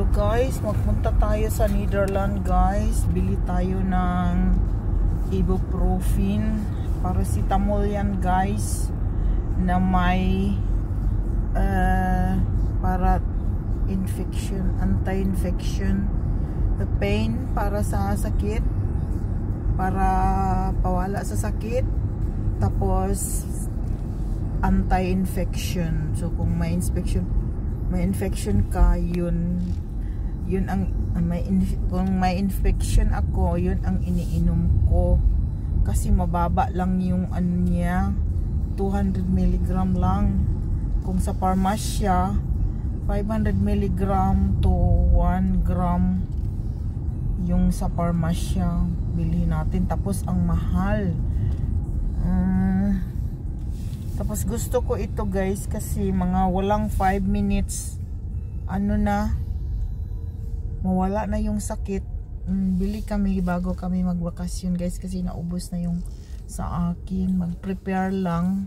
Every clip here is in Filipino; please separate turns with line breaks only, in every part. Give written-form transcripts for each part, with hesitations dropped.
Hello guys, magpunta tayo sa Netherlands guys. Bili tayo ng ibuprofen, paracetamol yan guys, na may para infection, anti-infection, pain, para sa sakit, para pawala sa sakit, tapos anti-infection. So kung may infection ka, yun ang kung may infection ako, yun ang iniinom ko kasi mababa lang yung ano niya, 200 mg lang. Kung sa parmasya 500 mg to 1 gram yung sa parmasya bilhin natin, tapos ang mahal. Tapos gusto ko ito guys kasi mga walang 5 minutes ano na mawala na yung sakit. Bili kami bago kami magbakasyon guys kasi naubos na yung sa akin. Mag-prepare lang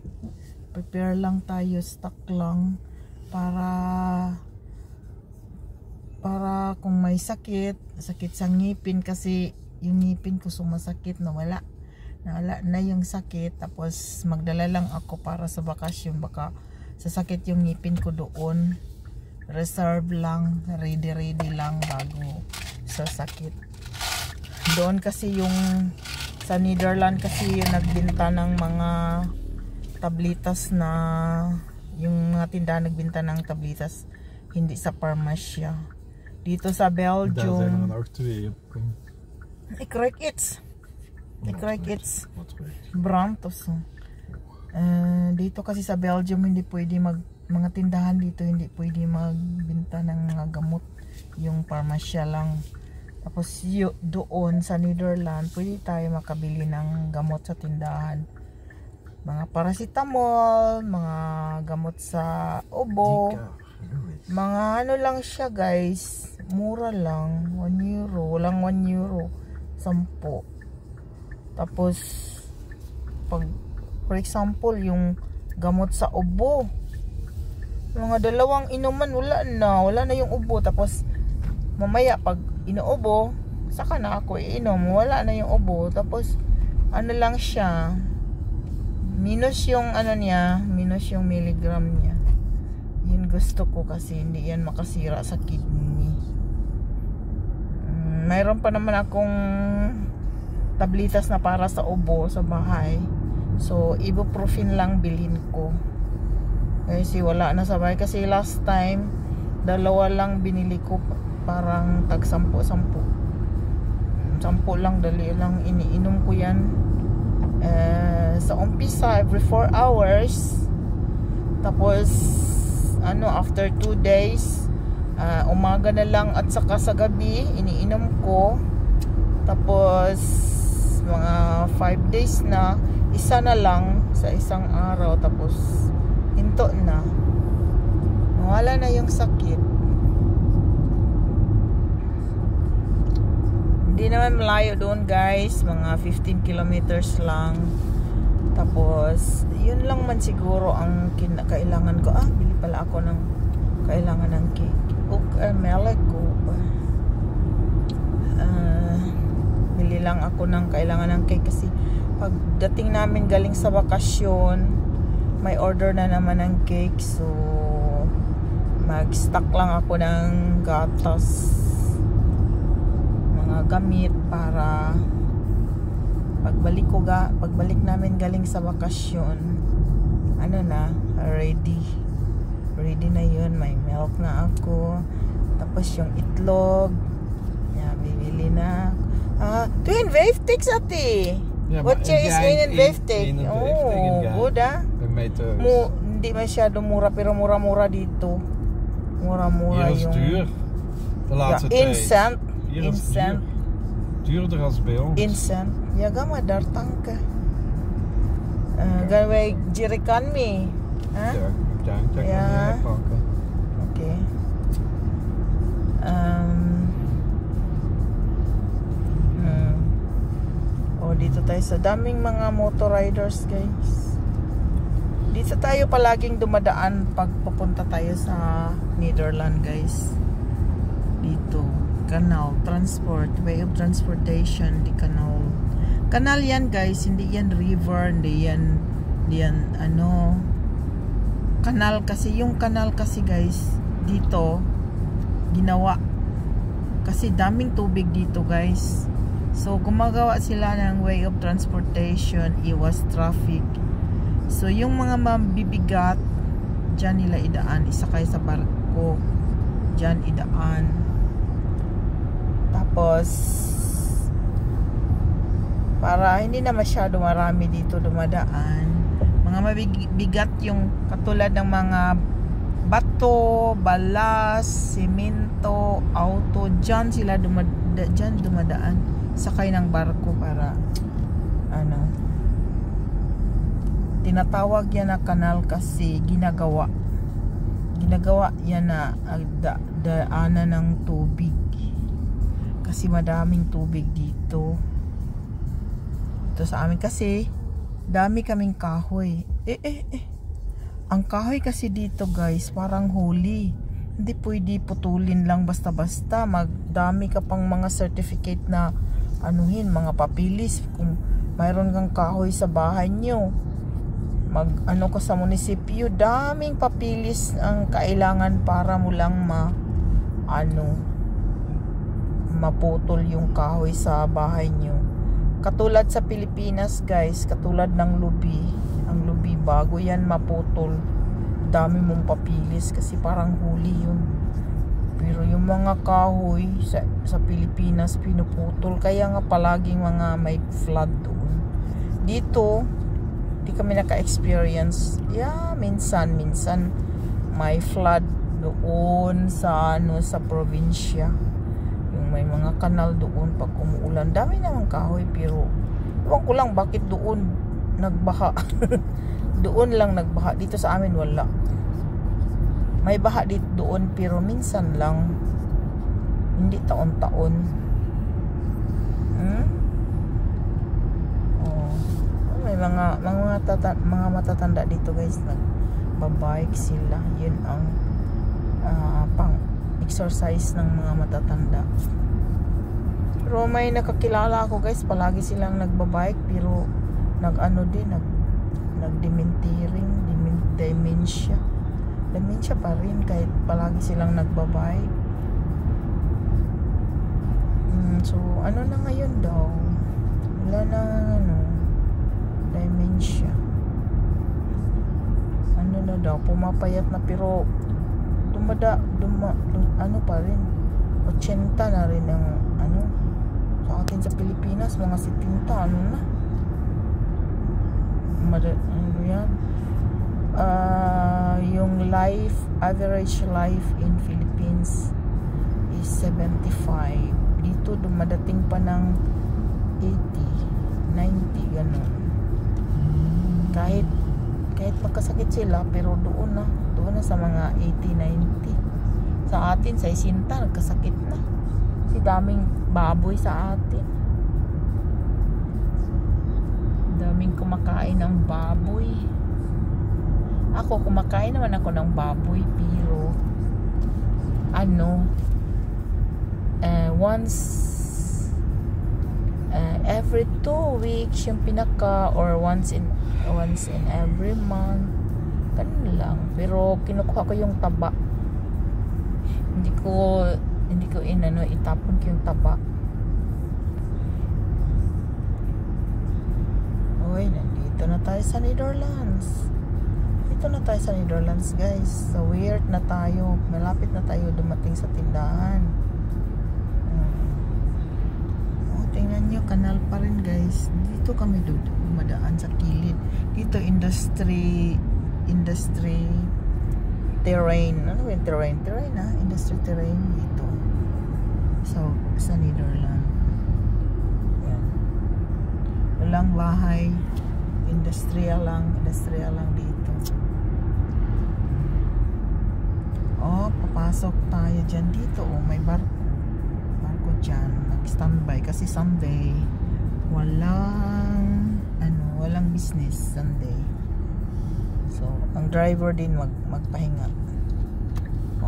tayo, stock lang para kung may sakit sa ngipin, kasi yung ngipin ko sumasakit, nawala na yung sakit. Tapos magdala lang ako para sa bakasyon, baka sasakit yung ngipin ko doon. Reserve lang, ready lang bago sa sakit. Doon kasi yung sa Netherlands kasi yung nagbinta ng mga tablitas, na yung mga tindahan nagbinta ng tablitas, hindi sa parmasya. Dito sa Belgium ik krijg iets brand of so. Dito kasi sa Belgium hindi pwede mga tindahan dito hindi pwede magbenta ng mga gamot, yung parmasya lang. Tapos doon sa Netherlands pwede tayo makabili ng gamot sa tindahan, mga paracetamol, mga gamot sa ubo, mga ano lang siya guys, mura lang, 1 euro, walang 1 euro, 10. Tapos pag for example yung gamot sa ubo, mga 2 inuman wala na yung ubo. Tapos mamaya pag inuubo saka na ako iinom, wala na yung ubo. Tapos ano lang siya, minus yung ano niya, minus yung milligram niya. Yun gusto ko kasi hindi yan makasira sa kidney. Mayroon pa naman akong tablitas na para sa ubo sa bahay, so ibuprofen lang bilhin ko kasi wala na sa bahay. Kasi last time 2 lang binili ko, parang tag 10 lang, dali lang iniinom ko yan sa umpisa every 4 hours. Tapos ano, after 2 days, umaga na lang at saka sa gabi iniinom ko. Tapos mga 5 days na, isa na lang sa isang araw, tapos hinto na, nawala na yung sakit. Hindi naman malayo doon guys, mga 15 kilometers lang. Tapos yun lang man siguro ang kailangan ko. Bili pala ako ng kailangan ng cake. Melek ko. Bili lang ako ng kailangan ng cake kasi pagdating namin galing sa bakasyon, may order na naman ng cake. So mag-stock lang ako ng gatas, mga gamit para pagbalik namin galing sa bakasyon, ano na, ready na yun. May milk na ako, tapos yung itlog bibili na. 52 zat die.
Ja,
wat je is 51.
51
Good hindi masyado mura, pero mura-mura dito. Mura-mura
hier is
yung
duur de laatste
in
tijd.
cent.
Hier
In
is
cent.
duurder als bij ons.
In cent. Ja, ga maar daar tanken. Gaan wij jerikan mee?
Ja, ik denk
Ja.
pakken.
Okay. Dito tayo sa daming mga motor riders guys. Dito tayo palaging dumadaan pag papunta tayo sa Netherlands guys. canal, transport, way of transportation, the canal. Canal yan guys, hindi yan river, hindi yan ano, canal kasi. Yung canal kasi guys, dito, ginawa. Kasi daming tubig dito guys. So, gumagawa sila ng way of transportation, iwas traffic. So, yung mga mabibigat, dyan nila idaan, isakay sa barko. Dyan idaan. Tapos, para hindi na masyado marami dito dumadaan, mga mabibigat yung katulad ng mga bato, balas, simento, auto, dyan sila dumadaan, sakay ng barko para ano, tinatawag yan na kanal kasi ginagawa yan na daanan ng tubig kasi madaming tubig dito sa amin kasi dami kaming kahoy. Ang kahoy kasi dito guys parang holy, hindi pwede putulin lang basta-basta. Magdami ka pang mga certificate na anuhin, mga papilis kung mayroon kang kahoy sa bahay nyo. Ano ko sa munisipyo, daming papilis ang kailangan para mo lang maputol yung kahoy sa bahay nyo. Katulad sa Pilipinas guys, katulad ng lubi, ang lubi bago yan maputol, dami mong papilis kasi parang huli yun. Pero yung mga kahoy sa Pilipinas pinuputol, kaya nga palaging mga may flood doon. Dito di kami naka-experience. Minsan may flood doon sa sa probinsya. Yung may mga kanal doon pag umuulan. Dami namang kahoy pero ewan ko lang bakit doon nagbaha. Doon lang nagbaha. Dito sa amin wala. May baha dito doon pero minsan lang. Hindi taon-taon. May mga matatanda dito guys, nagbabike sila. Yun ang pang exercise ng mga matatanda. Pero may nakakilala ako guys, palagi silang nagbabike pero dementia pa rin kahit palagi silang nagbabike. So ano na ngayon daw, wala na dementia. Ano na daw, pumapayat na pero ano pa rin 80 na rin ang sa atin sa Pilipinas mga 70 na yan. Yung average life in Philippines is 75. Dito dumadating pa ng 80, 90 ganun. Kahit magkasakit sila pero doon na sa mga 80, 90. Sa atin sa isinta nagkasakit na kasi daming baboy sa atin, daming kumakain ng baboy. Ako kumakain naman ako ng baboy pero once every 2 weeks yung pinaka, or once in every month, ganun lang. Pero kinukuha ko yung taba, hindi ko itapon ko yung taba. Oy, nandito na tayo sa Netherlands. Dito na tayo sa Netherlands guys. So weird na tayo, malapit na tayo dumating sa tindahan. Tingnan nyo, kanal pa rin guys. Dito kami dumadaan sa kilid. Dito industry terrain. Ano yung terrain? Industry terrain dito. So, sa Netherlands. Yan. Walang bahay. Industrial lang dito. Papasok tayo dyan dito. May barko dyan. Standby kasi Sunday walang business Sunday. So ang driver din magpahinga.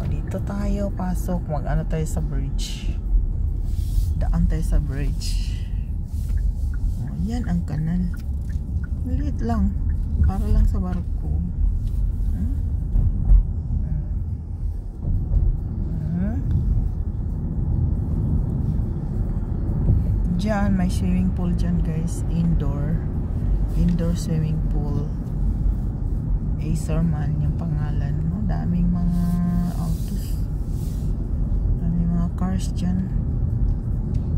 Dito tayo pasok, tayo sa bridge. Daan tayo sa bridge. Oh, yan ang kanal. Maliit lang. Para lang sa barko. Diyan, may swimming pool dyan guys. Indoor swimming pool. Acerman yung pangalan. No? Daming mga autos. Daming mga cars dyan.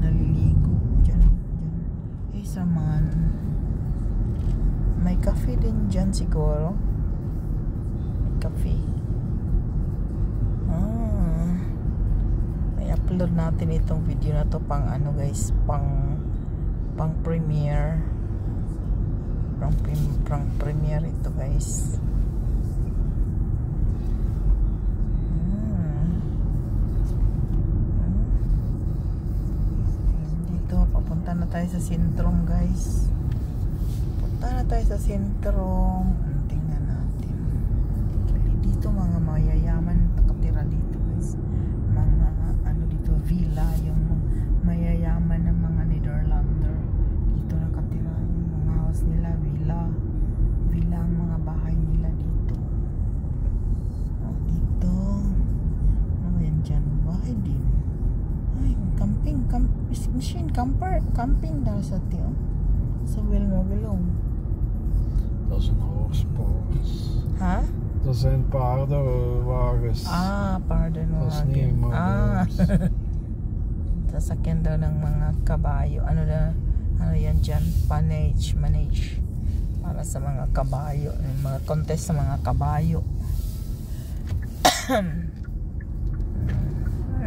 Naliligo. Dyan. Acerman. May cafe din dyan siguro. May cafe. I-upload natin itong video na to pang ano guys, pang premiere. Pang premiere ito guys. Dito papunta na tayo sa sentrum guys. Punta na tayo sa sentrum. Tingnan natin. Dito mga mayayaman nakatira dito guys. Mga ano dito, villa, yung mayayaman ng mga Netherlander. Dito nakatira yung mga house nila, villa ang mga bahay nila dito. Dito yan dyan, bahay din. Ay, camping daar zat hij. Zo wil maar belong.
Dat is een hoogsport.
Ha?
Dat zijn paardenwagens.
Paardenwagen.
Dat is niet maar
sasakyan daw ng mga kabayo. Ano yan dyan? Manage. Para sa mga kabayo. Mga contest sa mga kabayo.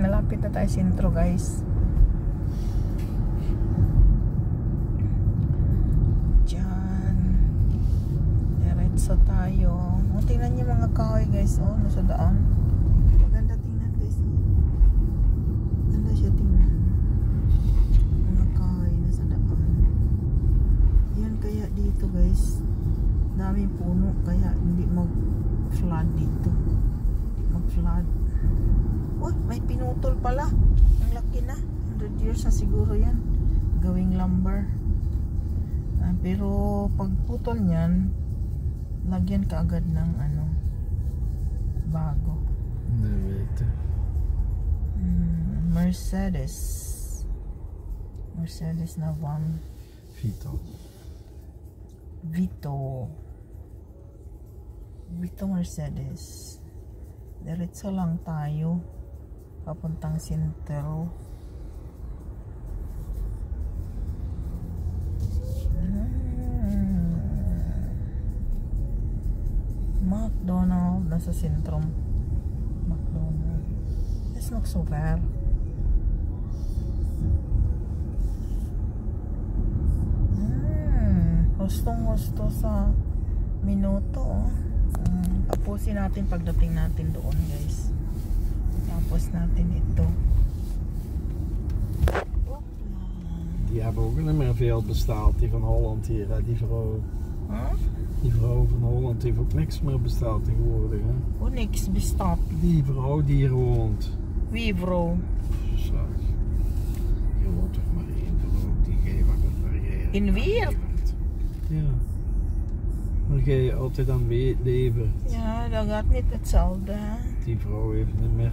Malapit na tayo sentro guys. Diyan. Diretso tayo. Tingnan niyo mga kahoy guys. Nasa daan. Maganda tingnan guys. Maganda siya tingnan. Mga kahoy nasa daan. Yan kaya dito guys. Daming puno. Kaya hindi mag-flood dito. Hindi mag-flood. May pinutol pala. Ang laki na. 100 years na siguro yan. Gawing lumber. Pero pag putol niyan, lagyan ka agad ng bago. Mercedes na van. Vito Mercedes. Diretso lang tayo papuntang sentro. McDonald's nasa sentrum. McDonald's. This looks so bad. Hustong-husto sa minuto. Tapusin natin pagdating natin doon guys. Tapos natin ito.
Die hebben ook niet meer veel besteld, die van Holland hier, hè? Die vrouw. Die vrouw van Holland heeft ook niks meer besteld tegenwoordig, hè?
Niks bestaat.
Die vrouw die hier woont.
Wie vrouw?
Zeg. Je woont toch maar één vrouw, die geeft wat het variëren.
In Weert?
Ja. Maar ga je altijd aan leven.
Ja, dat gaat niet hetzelfde.
Die vrouw heeft niet meer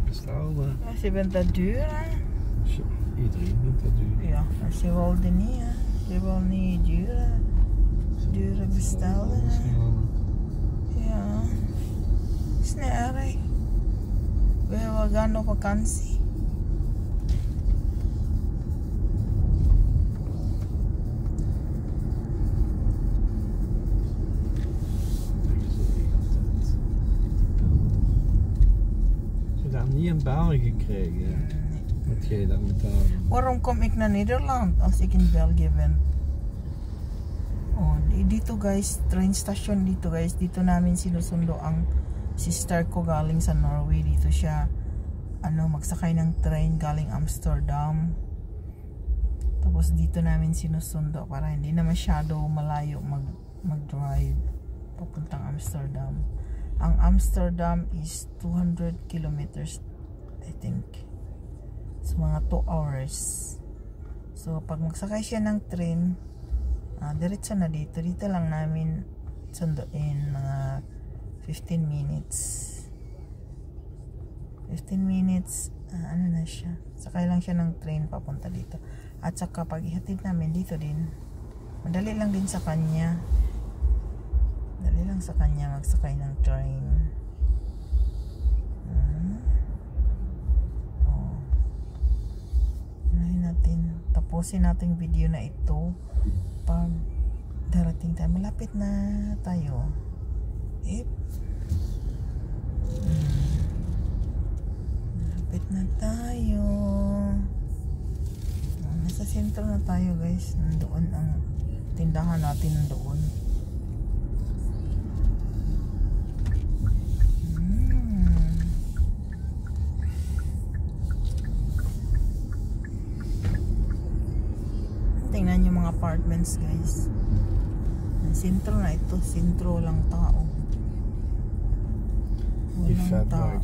besteld.
Ja, ze bent dat duur, hè?
Ja, iedereen vindt dat duur.
Ja, maar ze wilde niet, hè? Ze wil niet dure bestellen. Ja, is niet erg. We gaan op vakantie.
Niet in België krijgen. Wat jij dat betalen?
Waarom kom ik naar Nederland als ik in België ben? Dito guys, train station dito guys. Dito namin sinusundo ang sister ko galing sa Norway. Dito siya magsakay ng train galing Amsterdam. Tapos dito namin sinusundo para hindi na masyado malayo mag-drive papuntang Amsterdam. Ang Amsterdam is 200 kilometers, I think. So mga 2 hours. So pag magsakay siya ng train, diretso na dito. Dito lang namin sunduin mga 15 minutes. 15 minutes, ano na siya. Sakay lang siya ng train papunta dito. At saka pag ihatid namin dito din, madali lang din sa kanya. Madali lang sa kanya magsakay ng train. Tapusin natin video na ito pag darating tayo. Malapit na tayo. Malapit na tayo. Nasa sentro na tayo guys. Nandoon ang tindahan natin, nandoon. Tingnan yung mga apartments guys. Sentro na ito. Sentro lang tao. Walang tao.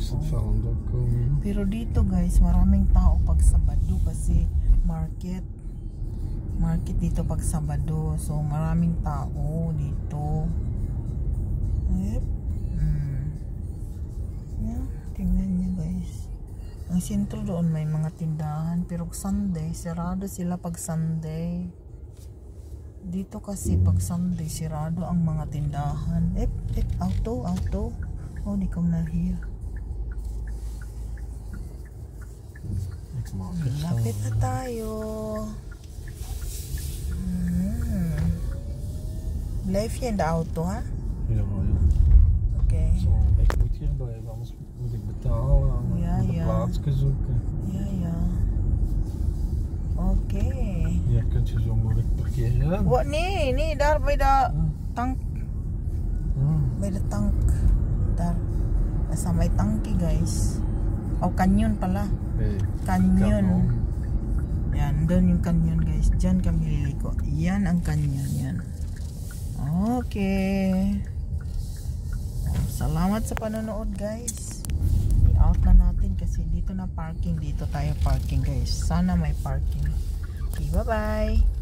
Pero dito guys, maraming tao pag Sabado kasi market dito pag Sabado. So maraming tao dito. Tingnan nyo guys. Ang sentro doon may mga tindahan, pero Sunday sirado sila pag Sunday. Dito kasi pag Sunday sirado ang mga tindahan. Auto. Oh, di ko na here. Lapit na tayo. Blijf je in de auto, hè?
Ja.
Oké.
Zo, ik moet hier blijven, anders moet ik betalen en moet een plaatsje zoeken.
Ja. Oké.
Hier kun je zo moeilijk parkeren.
Wat? Nee, daar bij de tank. Bij de tank. Daar. Nasa may tangke guys. Canyon pala. Canyon. Yan, doon yung canyon guys. Diyan kami liliko. Yan ang canyon yan. Okay. Salamat sa panonood guys. I-out na natin kasi dito na parking. Dito tayo parking guys. Sana may parking. Okay, bye bye.